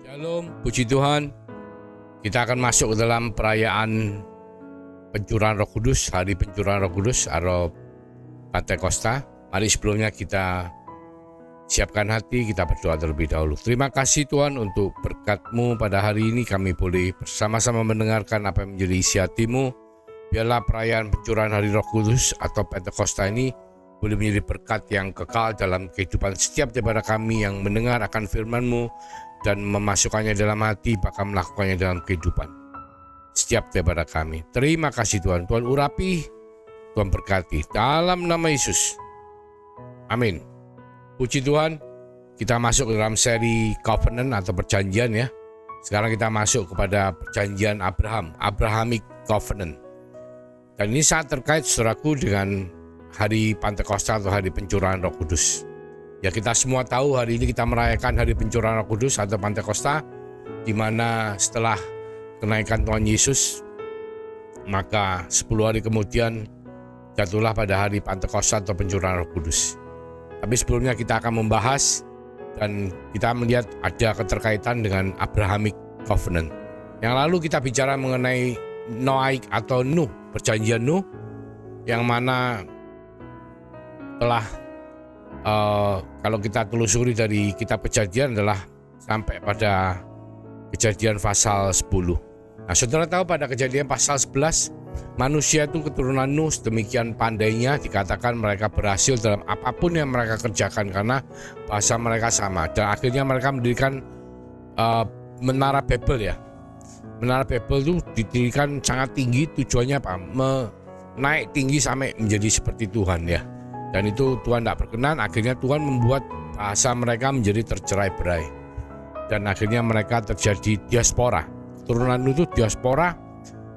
Shalom, puji Tuhan. Kita akan masuk ke dalam perayaan pencurahan Roh Kudus, hari pencurahan Roh Kudus atau Pentakosta. Mari sebelumnya kita siapkan hati, kita berdoa terlebih dahulu. Terima kasih Tuhan untuk berkat-Mu pada hari ini, kami boleh bersama-sama mendengarkan apa yang menjadi isi hati-Mu. Biarlah perayaan pencurahan hari Roh Kudus atau Pentakosta ini boleh menjadi berkat yang kekal dalam kehidupan setiap daripada kami yang mendengar akan firman-Mu dan memasukkannya dalam hati, bahkan melakukannya dalam kehidupan setiap daripada kami. Terima kasih Tuhan. Tuhan urapi, Tuhan berkati. Dalam nama Yesus. Amin. Puji Tuhan, kita masuk ke dalam seri Covenant atau perjanjian ya. Sekarang kita masuk kepada perjanjian Abraham, Abrahamic Covenant. Dan ini sangat terkait saudaraku dengan hari Pentakosta atau hari pencurahan Roh Kudus. Ya, kita semua tahu hari ini kita merayakan hari pencurahan Roh Kudus atau Pentakosta, di mana setelah kenaikan Tuhan Yesus, maka 10 hari kemudian jatuhlah pada hari Pentakosta atau pencurahan Roh Kudus. Tapi sebelumnya kita akan membahas dan kita melihat ada keterkaitan dengan Abrahamic Covenant. Yang lalu kita bicara mengenai Noaik atau Nuh, perjanjian Nuh, yang mana telah kalau kita telusuri dari kitab Kejadian adalah sampai pada Kejadian pasal 10. Nah, saudara tahu pada Kejadian pasal 11, manusia itu keturunan Nuh sedemikian pandainya, dikatakan mereka berhasil dalam apapun yang mereka kerjakan karena bahasa mereka sama. Dan akhirnya mereka mendirikan Menara Babel ya. Menara Babel itu didirikan sangat tinggi, tujuannya apa? Naik tinggi sampai menjadi seperti Tuhan ya. Dan itu Tuhan tidak berkenan, akhirnya Tuhan membuat bahasa mereka menjadi tercerai-berai. Dan akhirnya mereka terjadi diaspora. Keturunan itu diaspora,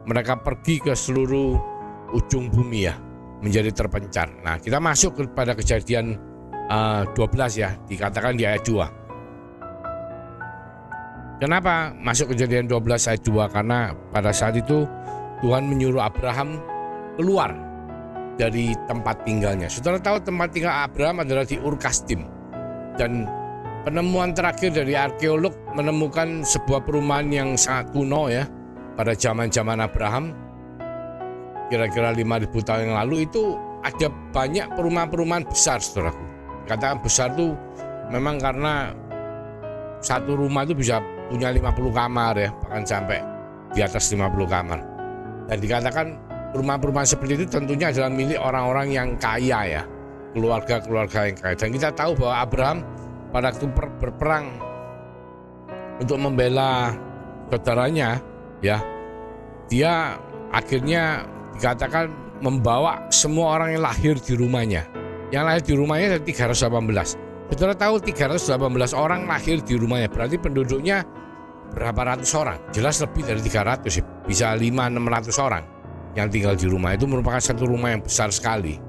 mereka pergi ke seluruh ujung bumi ya, menjadi terpencar. Nah, kita masuk kepada Kejadian 12 ya, dikatakan di ayat 2. Kenapa masuk Kejadian 12 ayat 2? Karena pada saat itu Tuhan menyuruh Abraham keluar dari tempat tinggalnya. Saudara tahu tempat tinggal Abraham adalah di Ur Kasdim. Dan penemuan terakhir dari arkeolog menemukan sebuah perumahan yang sangat kuno ya. Pada zaman-zaman Abraham, kira-kira 5.000 tahun yang lalu, itu ada banyak perumahan-perumahan besar, saudaraku. Katakan besar itu memang karena satu rumah itu bisa punya 50 kamar ya, bahkan sampai di atas 50 kamar. Dan dikatakan rumah-rumah seperti itu tentunya adalah milik orang-orang yang kaya ya, keluarga-keluarga yang kaya. Dan kita tahu bahwa Abraham pada waktu berperang untuk membela saudaranya ya, dia akhirnya dikatakan membawa semua orang yang lahir di rumahnya. Yang lahir di rumahnya ada 318. Saudara tahu 318 orang lahir di rumahnya, berarti penduduknya berapa ratus orang? Jelas lebih dari 300 ya, bisa 500-600 orang yang tinggal di rumah. Itu merupakan satu rumah yang besar sekali.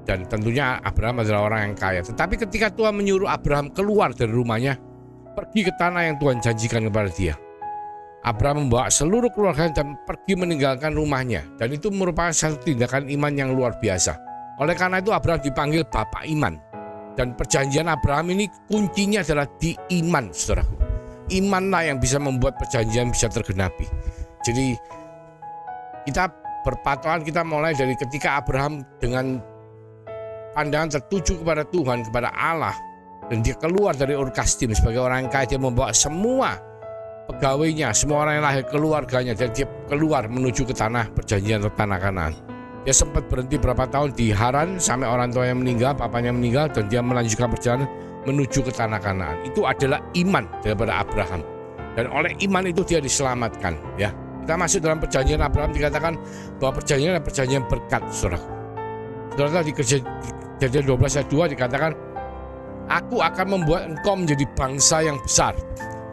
Dan tentunya Abraham adalah orang yang kaya. Tetapi ketika Tuhan menyuruh Abraham keluar dari rumahnya, pergi ke tanah yang Tuhan janjikan kepada dia, Abraham membawa seluruh keluarga dan pergi meninggalkan rumahnya. Dan itu merupakan satu tindakan iman yang luar biasa. Oleh karena itu Abraham dipanggil Bapak Iman. Dan perjanjian Abraham ini kuncinya adalah di iman, saudaraku. Imanlah yang bisa membuat perjanjian bisa tergenapi. Jadi kita berpatokan, kita mulai dari ketika Abraham dengan pandangan tertuju kepada Tuhan, kepada Allah, dan dia keluar dari Ur Kasdim sebagai orang yang kaya. Dia membawa semua pegawainya, semua orang yang lahir, keluarganya, dan dia keluar menuju ke tanah perjanjian atau tanah Kanaan. Dia sempat berhenti berapa tahun di Haran sampai orang tuanya meninggal, papanya meninggal, dan dia melanjutkan perjalanan menuju ke tanah Kanaan. Itu adalah iman daripada Abraham, dan oleh iman itu dia diselamatkan ya. Kita masuk dalam perjanjian Abraham, dikatakan bahwa perjanjian adalah perjanjian berkat, saudara. Saudara, di Kejadian 12 ayat 2 dikatakan, Aku akan membuat engkau menjadi bangsa yang besar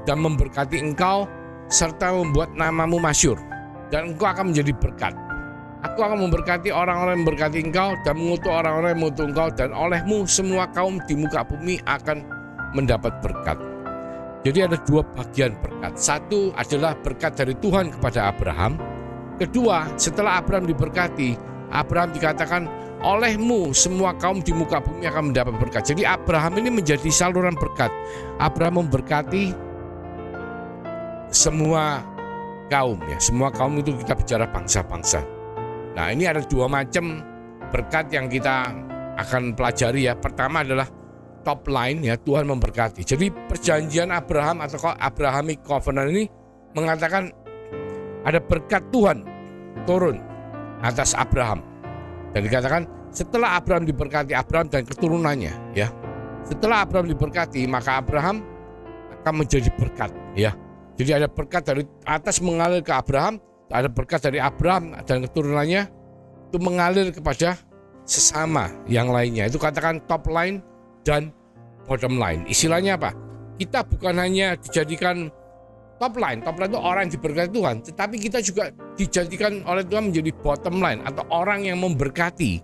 dan memberkati engkau serta membuat namamu masyhur, dan engkau akan menjadi berkat. Aku akan memberkati orang-orang yang memberkati engkau dan mengutuk orang-orang yang mengutuk engkau, dan olehmu semua kaum di muka bumi akan mendapat berkat. Jadi ada dua bagian berkat. Satu adalah berkat dari Tuhan kepada Abraham. Kedua, setelah Abraham diberkati, Abraham dikatakan olehmu semua kaum di muka bumi akan mendapat berkat. Jadi Abraham ini menjadi saluran berkat. Abraham memberkati semua kaum ya. Semua kaum itu kita bicara bangsa-bangsa. Nah, ini ada dua macam berkat yang kita akan pelajari ya. Pertama adalah top line ya, Tuhan memberkati. Jadi perjanjian Abraham atau Abrahamic Covenant ini mengatakan ada berkat Tuhan turun atas Abraham. Dan dikatakan setelah Abraham diberkati, Abraham dan keturunannya ya. Setelah Abraham diberkati, maka Abraham akan menjadi berkat ya. Jadi ada berkat dari atas mengalir ke Abraham, ada berkat dari Abraham dan keturunannya itu mengalir kepada sesama yang lainnya. Itu katakan top line dan bottom line. Istilahnya apa? Kita bukan hanya dijadikan top line itu orang yang diberkati Tuhan, tetapi kita juga dijadikan oleh Tuhan menjadi bottom line atau orang yang memberkati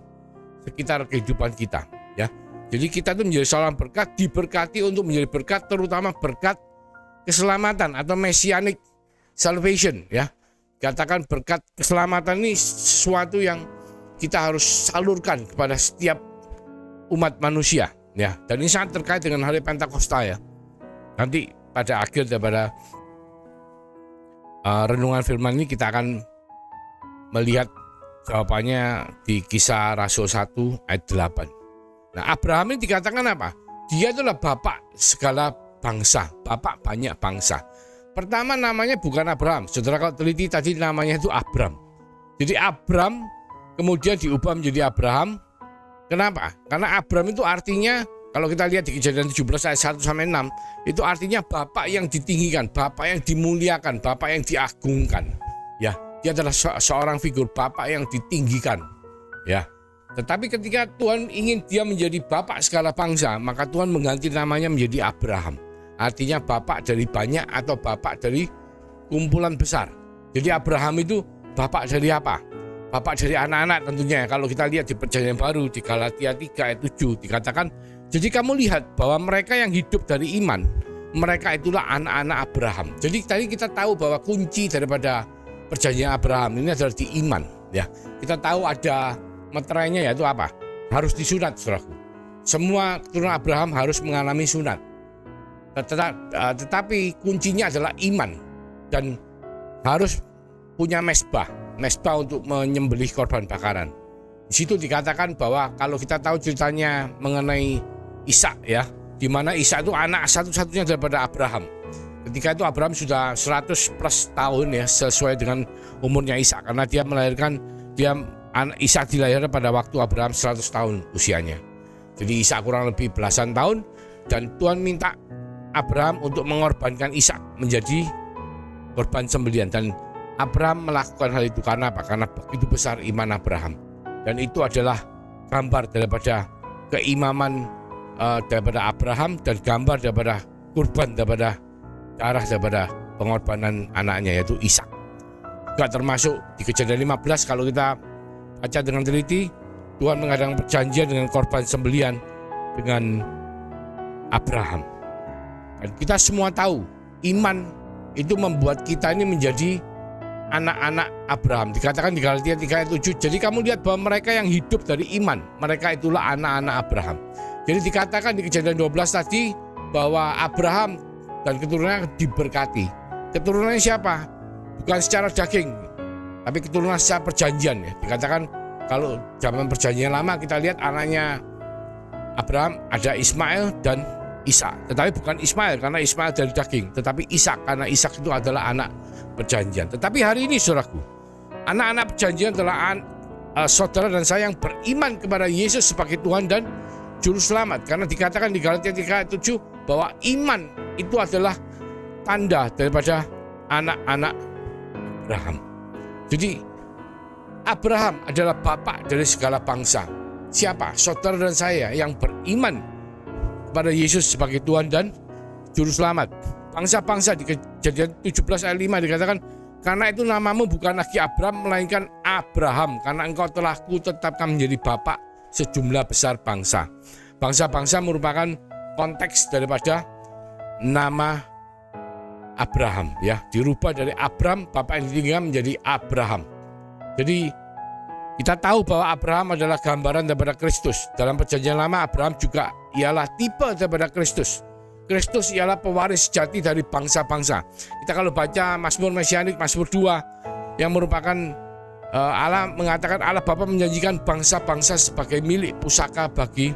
sekitar kehidupan kita ya. Jadi kita itu menjadi seorang berkat, diberkati untuk menjadi berkat, terutama berkat keselamatan atau messianic salvation ya. Katakan berkat keselamatan ini sesuatu yang kita harus salurkan kepada setiap umat manusia ya. Dan ini sangat terkait dengan hari Pentakosta ya. Nanti pada akhir daripada renungan firman ini kita akan melihat jawabannya di Kisah Rasul 1 ayat 8. Nah, Abraham ini dikatakan apa? Dia adalah bapak segala bangsa, bapak banyak bangsa. Pertama namanya bukan Abraham. Saudara kalau teliti tadi namanya itu Abram. Jadi Abram kemudian diubah menjadi Abraham. Kenapa? Karena Abram itu artinya kalau kita lihat di Kejadian 17 ayat 1 sampai 6, itu artinya bapak yang ditinggikan, bapak yang dimuliakan, bapak yang diagungkan. Ya, dia adalah seorang figur bapak yang ditinggikan. Ya. Tetapi ketika Tuhan ingin dia menjadi bapak segala bangsa, maka Tuhan mengganti namanya menjadi Abraham. Artinya bapak dari banyak atau bapak dari kumpulan besar. Jadi Abraham itu bapak dari apa? Bapak dari anak-anak tentunya. Kalau kita lihat di Perjanjian Baru di Galatia 3 ayat 7 dikatakan, jadi kamu lihat bahwa mereka yang hidup dari iman, mereka itulah anak-anak Abraham. Jadi tadi kita tahu bahwa kunci daripada perjanjian Abraham ini adalah di iman ya. Kita tahu ada meterainya yaitu apa? Harus disunat, saudaraku. Semua keturunan Abraham harus mengalami sunat. Tetapi kuncinya adalah iman dan harus punya mesbah untuk menyembelih korban bakaran. Di situ dikatakan bahwa kalau kita tahu ceritanya mengenai Ishak ya, di mana Ishak itu anak satu-satunya daripada Abraham. Ketika itu Abraham sudah 100 plus tahun ya, sesuai dengan umurnya Ishak, karena dia melahirkan Ishak dilahirkan pada waktu Abraham 100 tahun usianya. Jadi Ishak kurang lebih belasan tahun dan Tuhan minta Abraham untuk mengorbankan Ishak menjadi korban sembelihan, dan Abraham melakukan hal itu karena apa? Karena begitu besar iman Abraham, dan itu adalah gambar daripada keimaman daripada Abraham dan gambar daripada kurban daripada darah daripada pengorbanan anaknya yaitu Ishak. Juga termasuk di Kejadian 15 kalau kita baca dengan teliti, Tuhan mengadakan perjanjian dengan korban sembelihan dengan Abraham. Dan kita semua tahu iman itu membuat kita ini menjadi anak-anak Abraham. Dikatakan di Galatia 3 ayat 7, jadi kamu lihat bahwa mereka yang hidup dari iman, mereka itulah anak-anak Abraham. Jadi dikatakan di Kejadian 12 tadi bahwa Abraham dan keturunannya diberkati. Keturunannya siapa? Bukan secara daging, tapi keturunan secara perjanjian ya. Dikatakan kalau zaman perjanjian lama kita lihat anaknya Abraham ada Ismail dan Ishak. Tetapi bukan Ismail karena Ismail dari daging, tetapi Ishak karena Ishak itu adalah anak perjanjian. Tetapi hari ini saudaraku, anak-anak perjanjian adalah saudara dan saya yang beriman kepada Yesus sebagai Tuhan dan Juru Selamat. Karena dikatakan di Galatia 3 ayat 7 bahwa iman itu adalah tanda daripada anak-anak Abraham. Jadi Abraham adalah bapak dari segala bangsa. Siapa? Saudara dan saya yang beriman kepada Yesus sebagai Tuhan dan Juru Selamat. Bangsa-bangsa di Kejadian 17 ayat 5 dikatakan, karena itu namamu bukan lagi Abraham melainkan Abraham, karena engkau telah kutetapkan menjadi bapak sejumlah besar bangsa. Bangsa-bangsa merupakan konteks daripada nama Abraham ya, dirubah dari Abram bapak yang ditinggalkan menjadi Abraham. Jadi kita tahu bahwa Abraham adalah gambaran daripada Kristus. Dalam perjanjian lama Abraham juga ialah tipe daripada Kristus. Kristus ialah pewaris sejati dari bangsa-bangsa. Kita kalau baca Mazmur Mesianik, Mazmur 2, yang merupakan Allah mengatakan Allah Bapa menjanjikan bangsa-bangsa sebagai milik pusaka bagi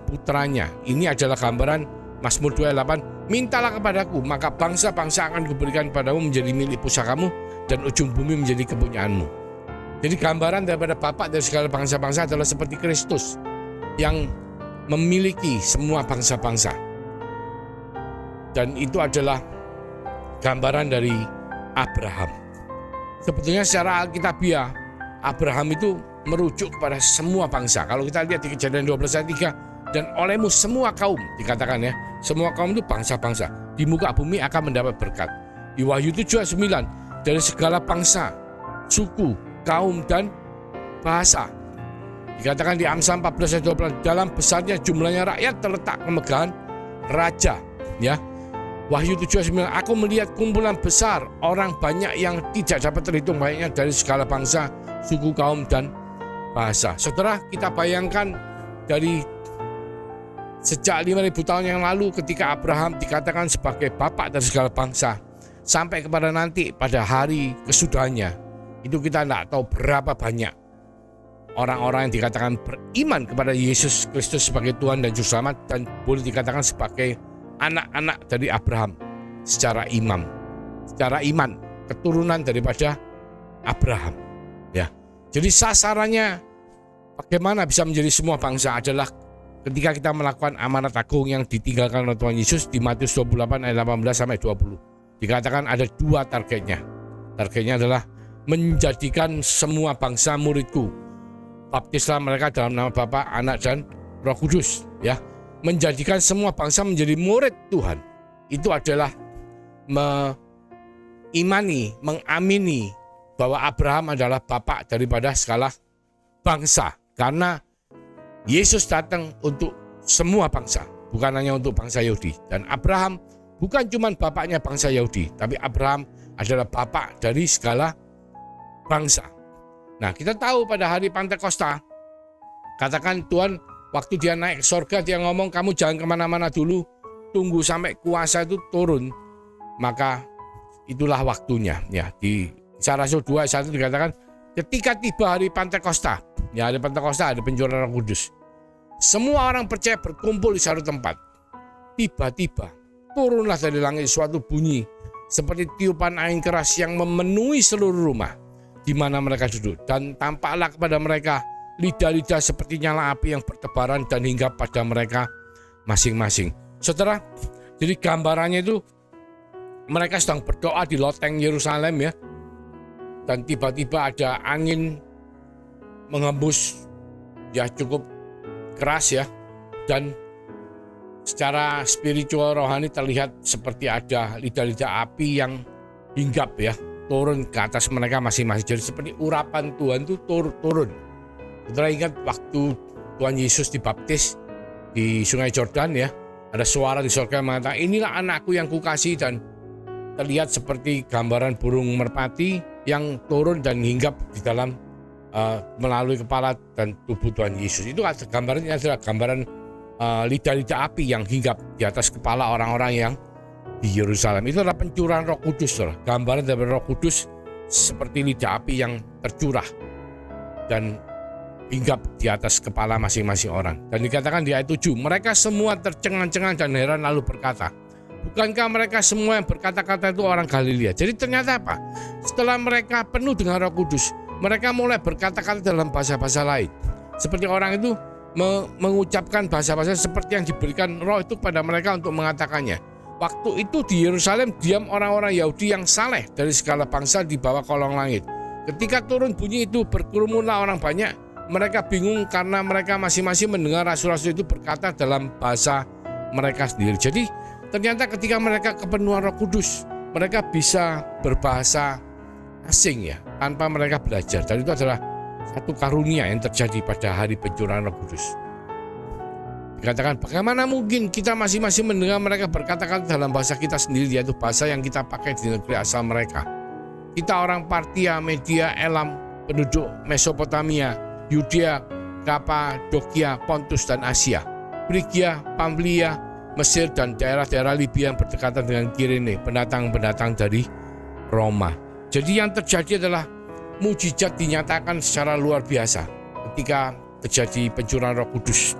putranya. Ini adalah gambaran Mazmur 2 ayat 8. Mintalah kepadaku, maka bangsa-bangsa akan kuberikan padamu menjadi milik pusakamu dan ujung bumi menjadi kepunyaanmu. Jadi gambaran daripada Bapa dari segala bangsa-bangsa adalah seperti Kristus yang memiliki semua bangsa-bangsa. Dan itu adalah gambaran dari Abraham. Sebetulnya secara alkitabiah Abraham itu merujuk kepada semua bangsa. Kalau kita lihat di Kejadian 12 ayat 3, dan olehmu semua kaum, dikatakan ya, semua kaum itu bangsa-bangsa di muka bumi akan mendapat berkat. Di Wahyu 7 ayat 9, dari segala bangsa, suku, kaum dan bahasa. Dikatakan di Amsal 14 ayat 12, dalam besarnya jumlahnya rakyat terletak kemegahan raja, ya. Wahyu 7:9, aku melihat kumpulan besar orang banyak yang tidak dapat terhitung banyaknya dari segala bangsa, suku, kaum, dan bahasa. Saudara, kita bayangkan dari sejak 5.000 tahun yang lalu ketika Abraham dikatakan sebagai bapak dari segala bangsa, sampai kepada nanti pada hari kesudahannya, itu kita tidak tahu berapa banyak orang-orang yang dikatakan beriman kepada Yesus Kristus sebagai Tuhan dan Juru Selamat, dan boleh dikatakan sebagai anak-anak dari Abraham secara iman, keturunan daripada Abraham, ya. Jadi sasarannya bagaimana bisa menjadi semua bangsa adalah ketika kita melakukan amanat agung yang ditinggalkan oleh Tuhan Yesus di Matius 28 ayat 18 sampai 20. Dikatakan ada dua targetnya. Targetnya adalah menjadikan semua bangsa muridku. Baptislah mereka dalam nama Bapa, Anak, dan Roh Kudus, ya. Menjadikan semua bangsa menjadi murid Tuhan. Itu adalah mengamini bahwa Abraham adalah bapak daripada segala bangsa. Karena Yesus datang untuk semua bangsa, bukan hanya untuk bangsa Yahudi. Dan Abraham bukan cuma bapaknya bangsa Yahudi, tapi Abraham adalah bapak dari segala bangsa. Nah, kita tahu pada hari Pentakosta, katakan Tuhan waktu dia naik ke sorga, dia ngomong, kamu jangan kemana-mana dulu, tunggu sampai kuasa itu turun, maka itulah waktunya. Ya, di Kisah Rasul 2 ayat 1 dikatakan, ketika tiba hari Pentakosta, ya hari Pentakosta ada pencurahan Roh Kudus, semua orang percaya berkumpul di satu tempat. Tiba-tiba turunlah dari langit suatu bunyi seperti tiupan angin keras yang memenuhi seluruh rumah di mana mereka duduk, dan tampaklah kepada mereka lidah-lidah seperti nyala api yang bertebaran dan hinggap pada mereka masing-masing. Saudara, jadi gambarannya itu mereka sedang berdoa di loteng Yerusalem, ya. Dan tiba-tiba ada angin menghembus, ya cukup keras, ya. Dan secara spiritual rohani terlihat seperti ada lidah-lidah api yang hinggap, ya, turun ke atas mereka masing-masing. Jadi seperti urapan Tuhan itu turun. Saudara ingat waktu Tuhan Yesus dibaptis di Sungai Yordan, ya, ada suara di surga yang mengatakan, inilah anakku yang kukasihi, dan terlihat seperti gambaran burung merpati yang turun dan hinggap di dalam melalui kepala dan tubuh Tuhan Yesus. Itu gambarannya adalah gambaran lidah-lidah api yang hinggap di atas kepala orang-orang yang di Yerusalem. Itu adalah pencurahan Roh Kudus, saudara. Gambaran dari Roh Kudus seperti lidah api yang tercurah dan hinggap di atas kepala masing-masing orang. Dan dikatakan di ayat 7, mereka semua tercengang-cengang dan heran lalu berkata, bukankah mereka semua yang berkata-kata itu orang Galilea? Jadi ternyata apa? Setelah mereka penuh dengan Roh Kudus, mereka mulai berkata-kata dalam bahasa-bahasa lain. Seperti orang itu mengucapkan bahasa-bahasa seperti yang diberikan Roh itu pada mereka untuk mengatakannya. Waktu itu di Yerusalem diam orang-orang Yahudi yang saleh dari segala bangsa di bawah kolong langit. Ketika turun bunyi itu, berkerumunlah orang banyak. Mereka bingung karena mereka masing-masing mendengar rasul-rasul itu berkata dalam bahasa mereka sendiri. Jadi ternyata ketika mereka kepenuhan Roh Kudus, mereka bisa berbahasa asing, ya, tanpa mereka belajar. Dan itu adalah satu karunia yang terjadi pada hari pencurahan Roh Kudus. Dikatakan, bagaimana mungkin kita masing-masing mendengar mereka berkata-kata dalam bahasa kita sendiri, yaitu bahasa yang kita pakai di negeri asal mereka. Kita orang Partia, Media, Elam, penduduk Mesopotamia, Yudea, Kapadokia, Pontus dan Asia, Frigia, Pamfilia, Mesir dan daerah-daerah Libya yang berdekatan dengan Kirene, pendatang-pendatang dari Roma. Jadi yang terjadi adalah mujizat dinyatakan secara luar biasa ketika terjadi pencurahan Roh Kudus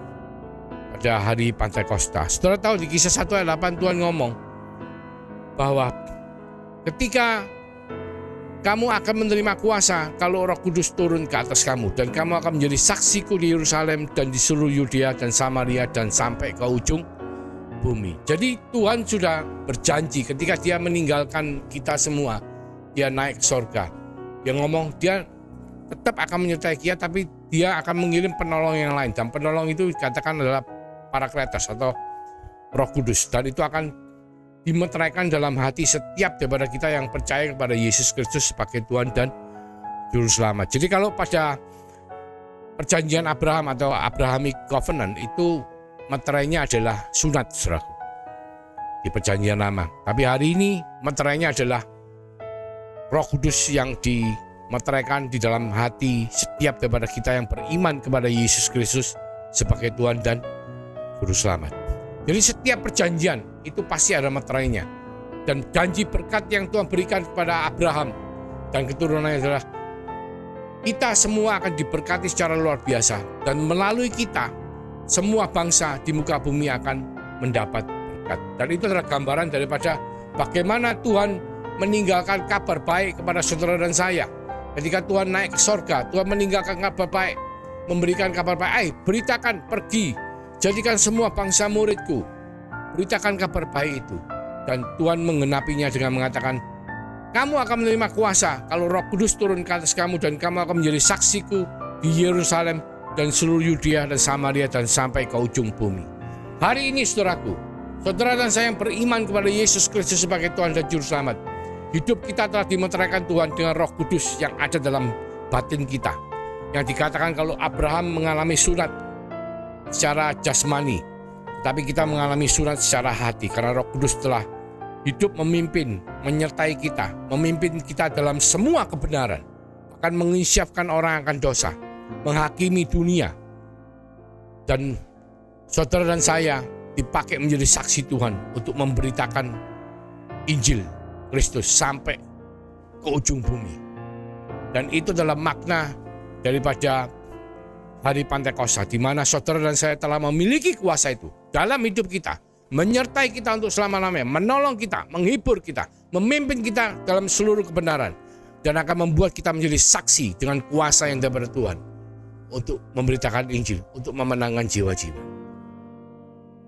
pada hari Pentakosta. Saudara tahu di Kisah 1 ayat 8 Tuhan ngomong bahwa ketika kamu akan menerima kuasa kalau Roh Kudus turun ke atas kamu, dan kamu akan menjadi saksiku di Yerusalem dan di seluruh Yudea dan Samaria dan sampai ke ujung bumi. Jadi Tuhan sudah berjanji ketika dia meninggalkan kita semua, dia naik ke sorga. Dia ngomong dia tetap akan menyertai kita, tapi dia akan mengirim penolong yang lain. Dan penolong itu dikatakan adalah Parakletos atau Roh Kudus. Dan itu akan dimeteraikan dalam hati setiap daripada kita yang percaya kepada Yesus Kristus sebagai Tuhan dan Juru Selamat. Jadi kalau pada perjanjian Abraham atau Abrahamic Covenant itu meterainya adalah sunat, saudaraku, di perjanjian lama. Tapi hari ini meterainya adalah Roh Kudus yang dimeteraikan di dalam hati setiap daripada kita yang beriman kepada Yesus Kristus sebagai Tuhan dan Juru Selamat. Jadi setiap perjanjian itu pasti ada meterainya. Dan janji berkat yang Tuhan berikan kepada Abraham dan keturunannya adalah kita semua akan diberkati secara luar biasa. Dan melalui kita, semua bangsa di muka bumi akan mendapat berkat. Dan itu adalah gambaran daripada bagaimana Tuhan meninggalkan kabar baik kepada saudara dan saya. Ketika Tuhan naik ke sorga, Tuhan meninggalkan kabar baik, memberikan kabar baik. Beritakan, pergi, jadikan semua bangsa muridku. Beritakan kabar baik itu. Dan Tuhan menggenapinya dengan mengatakan, kamu akan menerima kuasa kalau Roh Kudus turun ke atas kamu, dan kamu akan menjadi saksiku di Yerusalem dan seluruh Yudea dan Samaria dan sampai ke ujung bumi. Hari ini saudaraku, saudara dan saya yang beriman kepada Yesus Kristus sebagai Tuhan dan Juru Selamat, hidup kita telah dimeteraikan Tuhan dengan Roh Kudus yang ada dalam batin kita. Yang dikatakan kalau Abraham mengalami sunat secara jasmani, tapi kita mengalami sunat secara hati karena Roh Kudus telah hidup memimpin, menyertai kita, memimpin kita dalam semua kebenaran, akan menginsyafkan orang akan dosa, menghakimi dunia. Dan saudara dan saya dipakai menjadi saksi Tuhan untuk memberitakan Injil Kristus sampai ke ujung bumi. Dan itu adalah makna daripada hari Pentakosta, di mana saudara dan saya telah memiliki kuasa itu dalam hidup kita, menyertai kita untuk selama-lamanya, menolong kita, menghibur kita, memimpin kita dalam seluruh kebenaran, dan akan membuat kita menjadi saksi dengan kuasa yang daripada Tuhan untuk memberitakan Injil, untuk memenangkan jiwa-jiwa.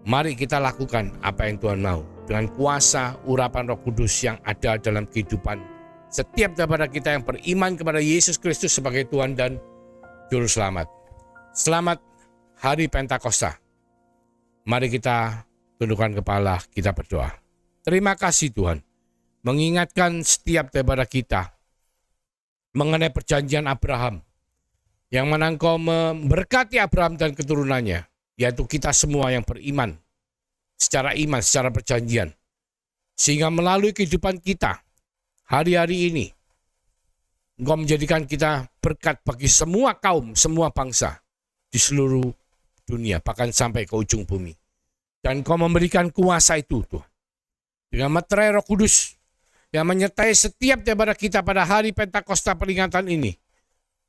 Mari kita lakukan apa yang Tuhan mau dengan kuasa urapan Roh Kudus yang ada dalam kehidupan setiap daripada kita yang beriman kepada Yesus Kristus sebagai Tuhan dan Juru Selamat. Selamat hari Pentakosta. Mari kita tundukkan kepala, kita berdoa. Terima kasih Tuhan, mengingatkan setiap daripada kita mengenai perjanjian Abraham, yang mana Engkau memberkati Abraham dan keturunannya, yaitu kita semua yang beriman secara iman, secara perjanjian. Sehingga melalui kehidupan kita hari-hari ini, Engkau menjadikan kita berkat bagi semua kaum, semua bangsa di seluruh dunia, bahkan sampai ke ujung bumi. Dan Engkau memberikan kuasa itu Tuhan, dengan meterai Roh Kudus yang menyertai setiap daripada kita pada hari Pentakosta peringatan ini,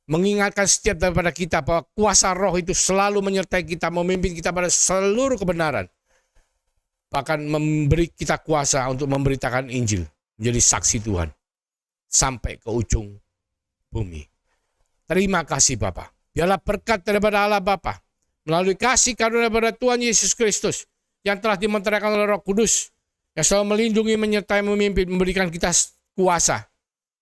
mengingatkan setiap daripada kita bahwa kuasa Roh itu selalu menyertai kita, memimpin kita pada seluruh kebenaran, bahkan memberi kita kuasa untuk memberitakan Injil, menjadi saksi Tuhan sampai ke ujung bumi. Terima kasih Bapa. Biarlah berkat daripada Allah Bapa, melalui kasih karunia daripada Tuhan Yesus Kristus yang telah dimeteraikan oleh Roh Kudus, yang selalu melindungi, menyertai, memimpin, memberikan kita kuasa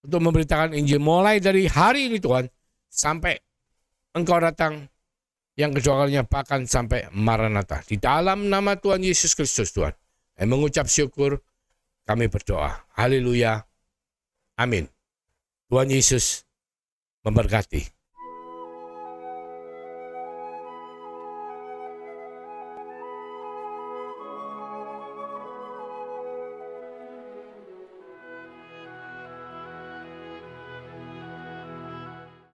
untuk memberitakan Injil mulai dari hari ini Tuhan, sampai Engkau datang yang kedua kalinya, bahkan sampai Maranatha. Di dalam nama Tuhan Yesus Kristus Tuhan, kami mengucap syukur, kami berdoa. Haleluya. Amin. Tuhan Yesus memberkati.